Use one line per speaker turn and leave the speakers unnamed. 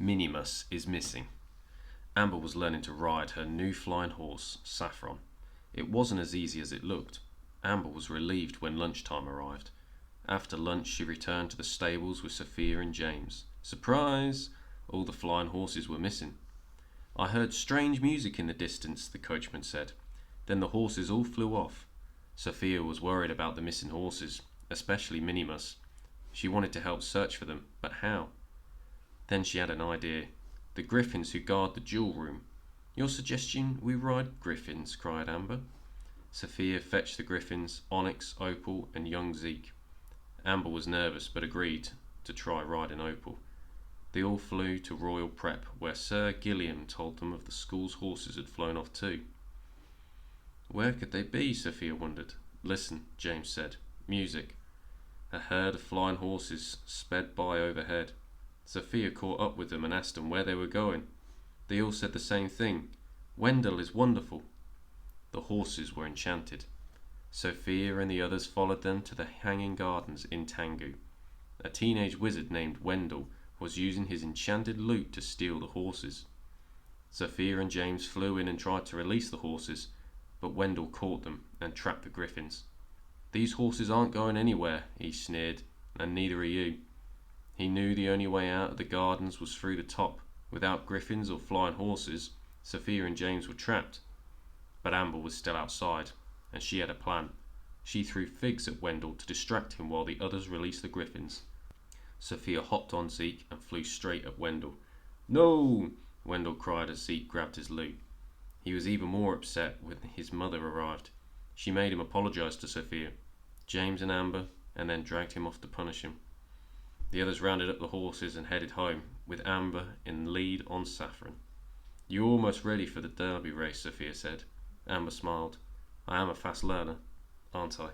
Minimus is missing. Amber was learning to ride her new flying horse, Saffron. It wasn't as easy as it looked. Amber was relieved when lunchtime arrived. After lunch, she returned to the stables with Sophia and James. Surprise! All the flying horses were missing. I heard strange music in the distance, the coachman said. Then the horses all flew off. Sophia was worried about the missing horses, especially Minimus. She wanted to help search for them, but how? Then she had an idea. The griffins who guard the jewel room. Your suggestion we ride griffins, cried Amber. Sophia fetched the griffins, Onyx, Opal, and young Zeke. Amber was nervous, but agreed to try riding Opal. They all flew to Royal Prep, where Sir Gilliam told them of the school's horses had flown off too. Where could they be? Sophia wondered. Listen, James said. Music. A herd of flying horses sped by overhead. Sophia caught up with them and asked them where they were going. They all said the same thing. Wendell is wonderful. The horses were enchanted. Sophia and the others followed them to the hanging gardens in Tangu. A teenage wizard named Wendell was using his enchanted lute to steal the horses. Sophia and James flew in and tried to release the horses, but Wendell caught them and trapped the griffins. These horses aren't going anywhere, he sneered, and neither are you. He knew the only way out of the gardens was through the top. Without griffins or flying horses, Sophia and James were trapped. But Amber was still outside, and she had a plan. She threw figs at Wendell to distract him while the others released the griffins. Sophia hopped on Zeke and flew straight at Wendell. No! Wendell cried as Zeke grabbed his lute. He was even more upset when his mother arrived. She made him apologize to Sophia, James and Amber, and then dragged him off to punish him. The others rounded up the horses and headed home, with Amber in lead on Saffron. You're almost ready for the Derby race, Sophia said. Amber smiled. I am a fast learner, aren't I?